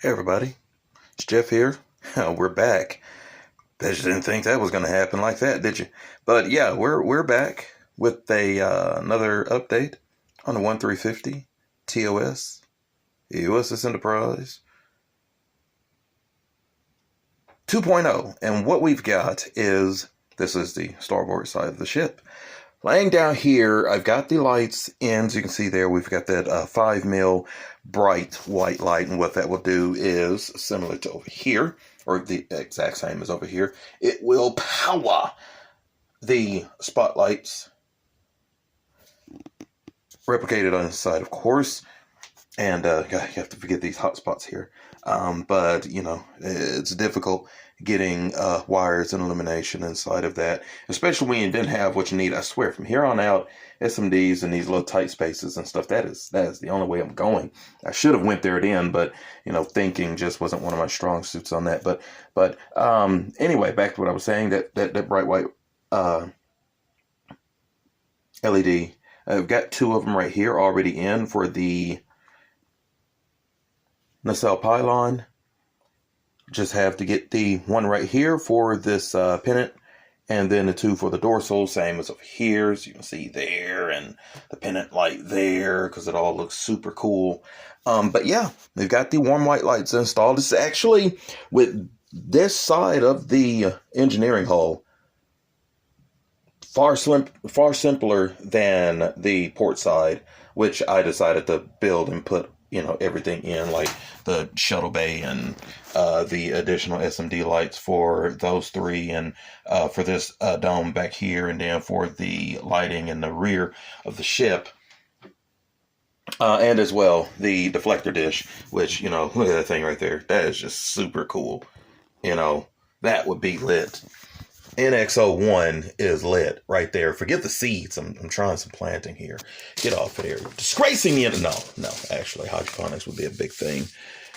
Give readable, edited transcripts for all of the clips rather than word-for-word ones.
Hey everybody, it's Jeff here. We're back. Bet you didn't think that was going to happen like that, did you? But yeah, we're back with another update on the 1350 TOS USS Enterprise 2.0. And what we've got is this is the starboard side of the ship. Laying down here, I've got the lights in, as you can see there, we've got that 5 mil bright white light, and what that will do is, similar to over here, or the exact same as over here, it will power the spotlights, replicated on the side, of course, and you have to forget these hot spots here. But, you know, it's difficult getting wires and illumination inside of that, especially when you didn't have what you need. I swear, from here on out, SMDs and these little tight spaces and stuff, that is the only way I'm going. I should have went there at end, but, you know, thinking just wasn't one of my strong suits on that. But anyway, back to what I was saying, that bright white LED. I've got two of them right here already in for the nacelle pylon. Just have to get the one right here for this pennant, and then the two for the dorsal, same as over here, so you can see there, and the pennant light there, because it all looks super cool. But yeah, they've got the warm white lights installed. It's actually, with this side of the engineering hull, far simpler than the port side, which I decided to build and put, you know, everything in, like the shuttle bay and the additional SMD lights for those three, and for this dome back here, and then for the lighting in the rear of the ship, and as well the deflector dish, which, you know, look at that thing right there. That is just super cool. You know, that would be lit. NX01 is lit right there. Forget the seeds. I'm trying some planting here. Get off of there. Disgracing the no, actually hydroponics would be a big thing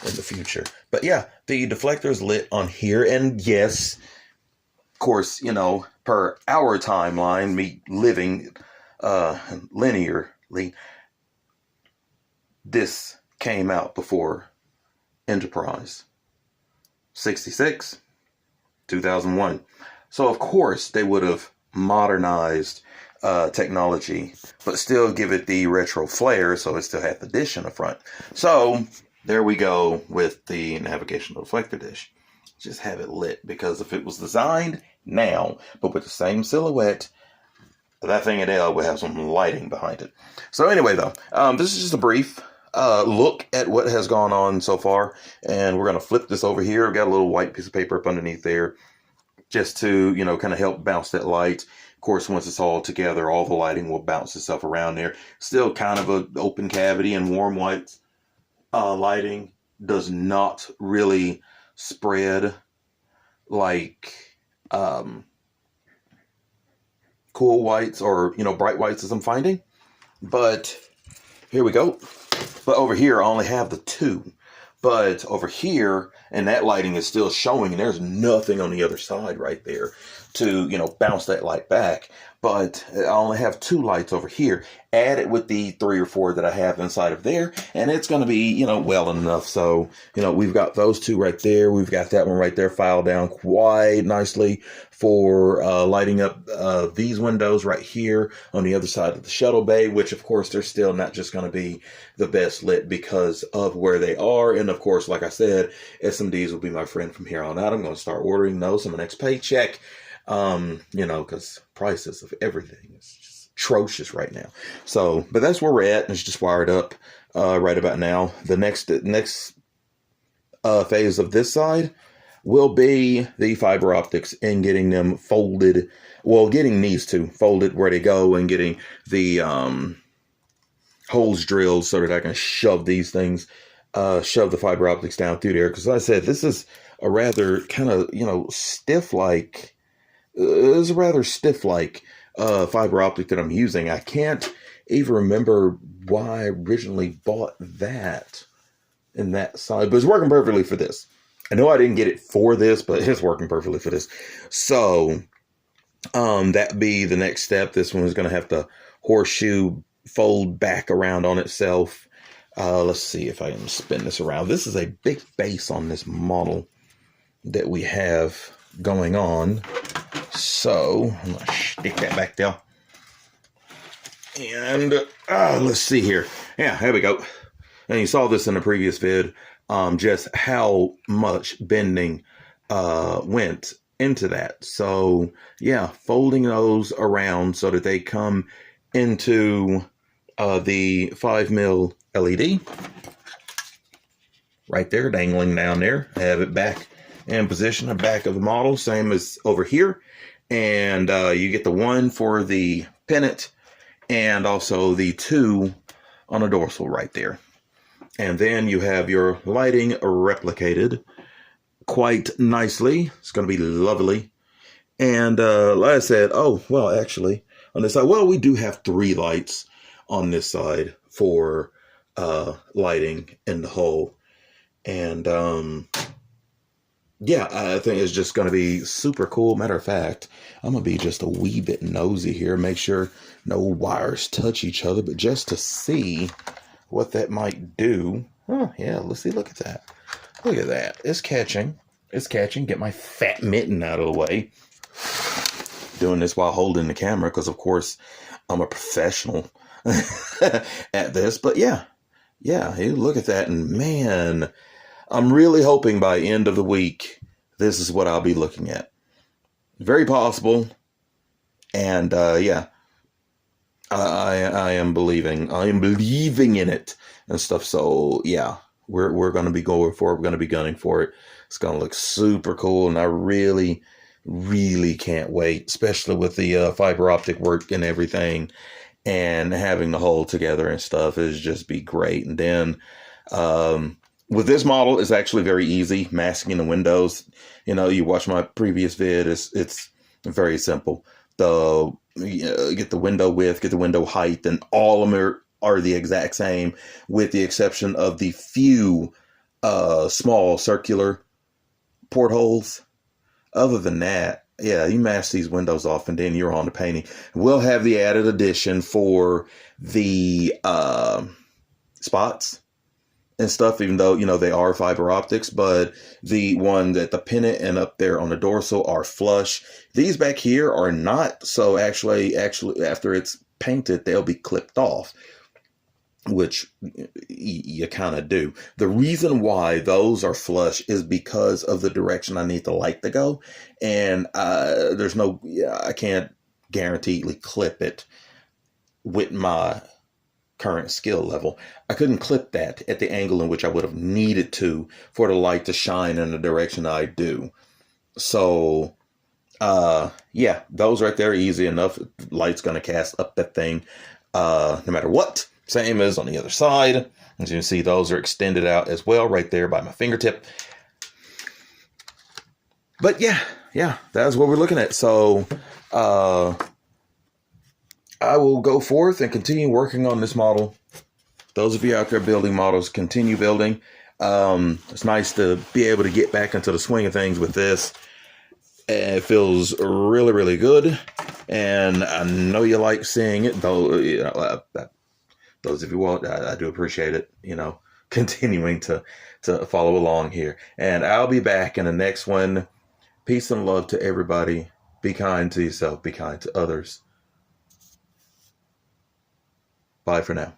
in the future. But yeah, the deflector is lit on here, and yes, of course, you know, per our timeline, me living linearly, this came out before Enterprise 66, 2001. So, of course, they would have modernized technology, but still give it the retro flair, so it still had the dish in the front. So, there we go with the navigational deflector dish. Just have it lit, because if it was designed now, but with the same silhouette, that thing at L would have some lighting behind it. So anyway, though, this is just a brief look at what has gone on so far, and we're going to flip this over here. I've got a little white piece of paper up underneath there, just to, you know, kind of help bounce that light. Of course, once it's all together, all the lighting will bounce itself around there. Still kind of an open cavity, and warm white lighting does not really spread like cool whites or, you know, bright whites, as I'm finding. But here we go. But over here, I only have the two. But over here, and that lighting is still showing, and there's nothing on the other side right there to, you know, bounce that light back. But I only have two lights over here. Add it with the 3 or 4 that I have inside of there, and it's going to be, you know, well enough. So, you know, we've got those two right there. We've got that one right there filed down quite nicely for lighting up these windows right here on the other side of the shuttle bay, which, of course, they're still not just going to be the best lit because of where they are. And, of course, like I said, SMDs will be my friend from here on out. I'm going to start ordering those on my next paycheck. You know, because prices of everything is just atrocious right now. So, but that's where we're at. It's just wired up right about now. The next phase of this side will be the fiber optics and getting them folded. Well, getting these two folded where they go, and getting the holes drilled so that I can shove these things, shove the fiber optics down through there. Because like I said, this is a rather kind of, you know, stiff-like, it's a rather stiff-like fiber optic that I'm using. I can't even remember why I originally bought that in that side, but it's working perfectly for this. I know I didn't get it for this, but it's working perfectly for this. So, that'd be the next step. This one is going to have to horseshoe fold back around on itself. Let's see if I can spin this around. This is a big base on this model that we have going on. So I'm going to stick that back there. And let's see here. Yeah, there we go. And you saw this in the previous vid, just how much bending went into that. So yeah, folding those around so that they come into the 5mm LED right there, dangling down there. I have it back in position, the back of the model, same as over here. And you get the one for the pennant and also the two on a dorsal right there. And then you have your lighting replicated quite nicely. It's going to be lovely. And like I said, oh, well, actually, on this side, well, we do have 3 lights on this side for lighting in the hole. And yeah, I think it's just going to be super cool. Matter of fact, I'm going to be just a wee bit nosy here, make sure no wires touch each other, but just to see what that might do. Oh, yeah, let's see. Look at that. Look at that. It's catching. It's catching. Get my fat mitten out of the way. Doing this while holding the camera because, of course, I'm a professional at this. But yeah, you look at that, and man, I'm really hoping by end of the week, this is what I'll be looking at. Very possible. And yeah, I am believing in it and stuff. So yeah, we're going to be going for it. We're going to be gunning for it. It's going to look super cool. And I really can't wait, especially with the fiber optic work and everything, and having the whole together and stuff is just be great. And then, with this model, it's actually very easy masking the windows. You know, you watch my previous vid, it's very simple. Get the window width, get the window height, and all of them are the exact same, with the exception of the few small circular portholes. Other than that, yeah, you mask these windows off and then you're on to painting. We'll have the added addition for the spots and stuff, even though, you know, they are fiber optics, but the one that the pennant and up there on the dorsal are flush. These back here are not. So actually after it's painted, they'll be clipped off, which you kind of do. The reason why those are flush is because of the direction I need the light to go. And I can't guaranteedly clip it with my current skill level. I couldn't clip that at the angle in which I would have needed to for the light to shine in the direction I do. So yeah, those right there, easy enough. Light's going to cast up that thing no matter what. Same as on the other side. As you can see, those are extended out as well right there by my fingertip. But yeah, that's what we're looking at. So I will go forth and continue working on this model. Those of you out there building models, continue building. It's nice to be able to get back into the swing of things with this. It feels really good. And I know you like seeing it, though. You know, those of you won't, I do appreciate it, you know, continuing to follow along here. And I'll be back in the next one. Peace and love to everybody. Be kind to yourself. Be kind to others. Bye for now.